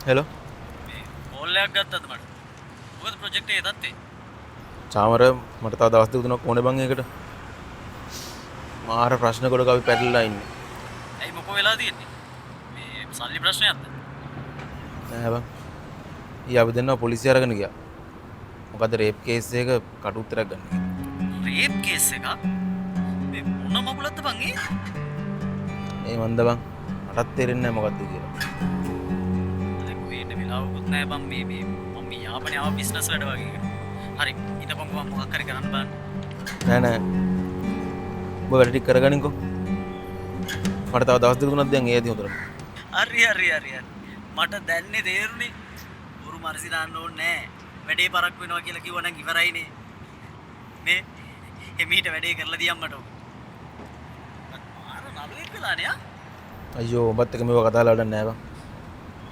Hello ඕල්ලයක් ගත්තද මට මොකද ප්‍රොජෙක්ට් එකේ තත්ත්වය? චාමර මට තව දවස් දෙක තුනක් ඕනේ බං ඒකට. මාර ප්‍රශ්න ගොඩක් අපි පැටලලා ඉන්නේ. ඇයි මොකෝ වෙලා තියෙන්නේ? මේ සල්ලි ප්‍රශ්නයක්ද? නෑ බං. ඊ අපි දෙන්නා පොලිසිය අරගෙන ගියා. මොකද රේප් කේස් එක කට උත්තරයක් ගන්න කියලා. රේප් කේස් එකක්? මේ මොන මගුලක්ද බං ඒ? ඒ මන්ද බං. මටත් තේරෙන්නේ නෑ මොකද්ද කියලා. වෙලාවකුත් නෑ බං මේ මම යාපනයේ ආව බිස්නස් වැඩ වගේ එකට. හරි හිටපන්කෝ මම මොකක් හරි කරන්න බලන්න. නෑ නෑ. ඔබ වැඩ ටික කරගනින්කෝ. මට තව දවස් දෙක තුනක් දැන් ඒදී හොඳට. හරි. මට දැන්නේ තේරුනේ. බොරු මරසි දාන්න ඕනේ නෑ. වැඩේ පරක් වෙනවා කියලා කිව්වනම් ඉවරයිනේ. මේ එමීට වැඩේ කරලා දියම්මට. මාර නළුවෙක් වෙලානේ ආ. අයියෝ ඔබත් එක්ක මේව කතා කරලා වැඩක් නෑ බං.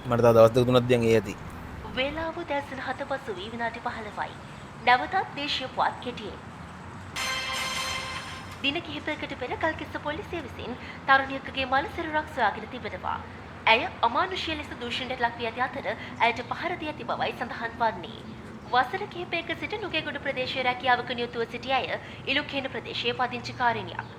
මට තව දවස් දෙක තුනක් දැන් ඒ ඇති. වේලාව දැසන 7 පසු වී විනාඩි 15යි. නැවතත් දේශීය පුවත් කෙටියෙන්. දින කිහිපයකට පෙර කල්කිස්ස පොලිසිය විසින් තරුණියකගේ මල සිරුරක් සොයාගෙන තිබෙනවා. ඇය අමානුෂීය ලෙස දූෂණයට ලක් වී ඇති අතර ඇයට පහර දී ඇති බවයි සඳහන් වන්නේ. වසර කිහිපයක සිට නුගේගොඩ ප්‍රදේශයේ රැකියාවක නියුතුව සිටි ඇය ඉලුකේන ප්‍රදේශයේ පදිංචිකාරිනියක්.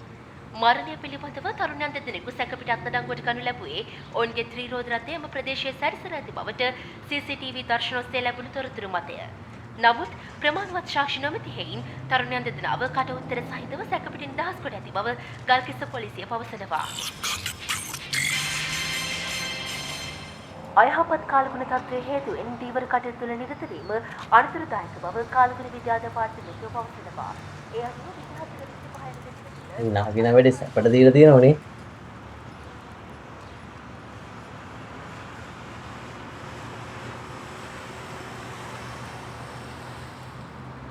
මරණය පිළිබඳව තරුණයන් දෙදෙනෙකු සැකපිට අත්අඩංගුවට ගනු ලැබුවේ ඔවුන්ගේ ත්‍රිරෝධ රථය එම ප්‍රදේශයේ සැරිසර ඇති බවට CCTV දර්ශන ඔස්සේ ලැබුණු තොරතුරු මතය. නමුත් ප්‍රමාණවත් සාක්ෂි නොමැති හේයින් තරුණයන් දෙදෙනාව කට උත්තර සහිතව සැකපිටින් නිදහස් කොට ඇති බව ගල්කිස්ස පොලිසිය පවසනවා. අයහපත් කාලගුණ තත්ත්වයේ හේතුවෙන් දීවර කටයුතු තුළ නිරත වීම අනතුරුදායක බව කාලගුණ විද්‍යා දෙපාර්තමේන්තුව පවසනවා. ඒ අනුව නාගෙන වැඩේ සැපට දීලා තියෙනවනේ.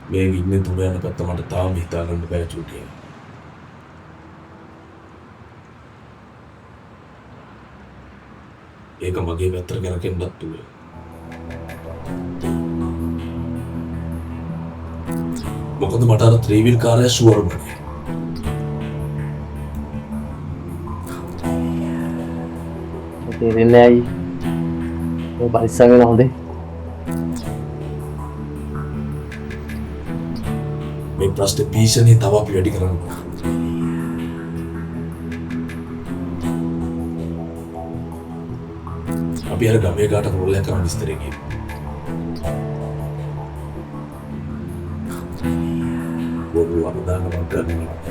මේ ඉන්නේ තුන යන පැත්ත මට තාම හිතා ගන්න බෑ චුටිය. ඒක මගේ පැත්තට කරකෙන්නත් තුනේ. මොකද මට අර ත්‍රිවිල් කාර්යය ෂුවර්මනේ. තේරෙන්නේ ඇයි? ඔය පරිස්සම් වෙන හොඳේ. මේ ප්‍රශ්නේ පීෂණේ තව අපි වැඩි කරනවා. අපි අර ගමේ කාට රෝල් එකක් කරන විස්තරේ කියමු. බොරු අවදාන වන්දන.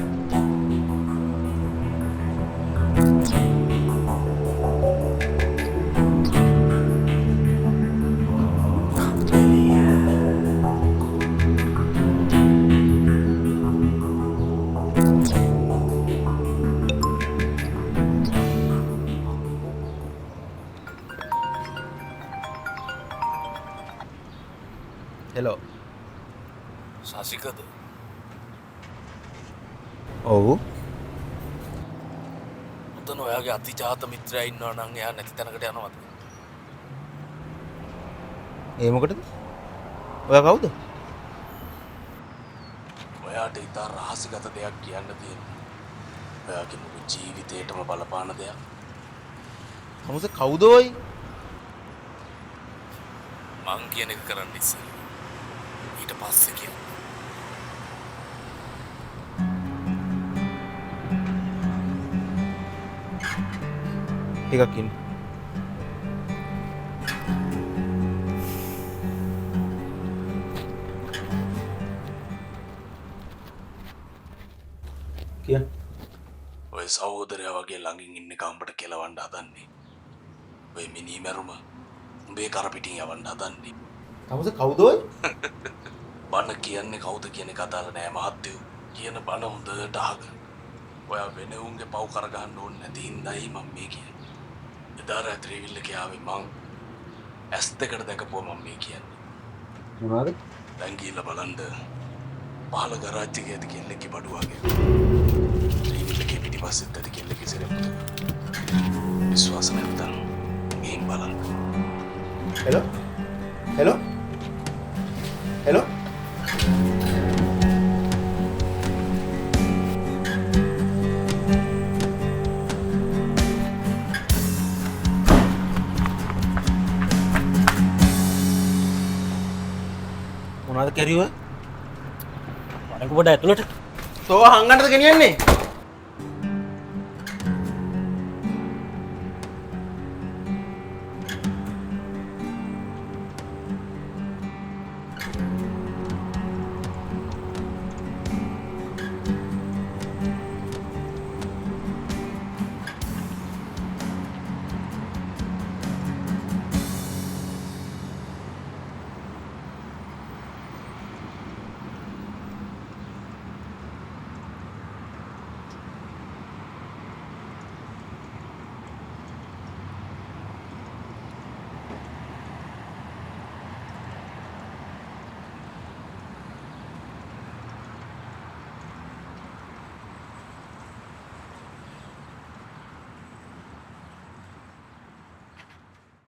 හෙලෝ. සසිකද ඔව්. ඔතන ඔයාගේ අතිජාත මිත්‍රයා ඉන්නවා නම් එයා නැති තැනකට යනවද? ඒ මොකටද? ඔයා කවුද? ඔයාට ඉතා රහසිගත දෙයක් කියන්න තියෙනවා. ඔයාගේ මුළු ජීවිතේටම බලපාන දෙයක්. තමුස කවුද ඔයි? මං කියන එක කරන්න ඉස්සෙල්ලා. ඊට පස්සේ කියන්න. ටිකක් ඉන්න. කියන්න. ඔය සහෝදරයා වගේ ළඟින් ඉන්න කම්බට කෙලවන්න හදන්නේ. ඔය මිනී මැරුම උඹේ කරපිටින් යවන්න හදන්නේ. තමුස කවුද ඔයි? බණ කියන්නේ කවුද කියන එක අදාළ නෑ මහත්තයෝ. කියන බණ හොඳට අහගන්න. ඔයා වෙන උන්ගේ පව් කරගන්න ඕනේ නැති හින්දායි මම මේ කියන්නේ. එදා රාත්‍රියේ විල්ල කියාවේ මං ඇස් දෙකට දැකපුවා මම මේ කියන්නේ. මොනවද? දැන් ගිහලා බලන්න පහළ ගරාජ් එකේ ඇති කෙල්ලෙක්ගේ බඩු වගේ. ත්‍රිවිල්ලගේ පිටිපස්සෙත් ඇති කෙල්ලෙක්ගේ සිරප්පු. විශ්වාස නැත්නම් ගිහින් බලන්න. හෙලෝ. හෙලෝ. හෙලෝ. මොනවද කැරියුව? වරක පොඩ ඇතුළට තෝ හංගන්නද ගෙනියන්නේ?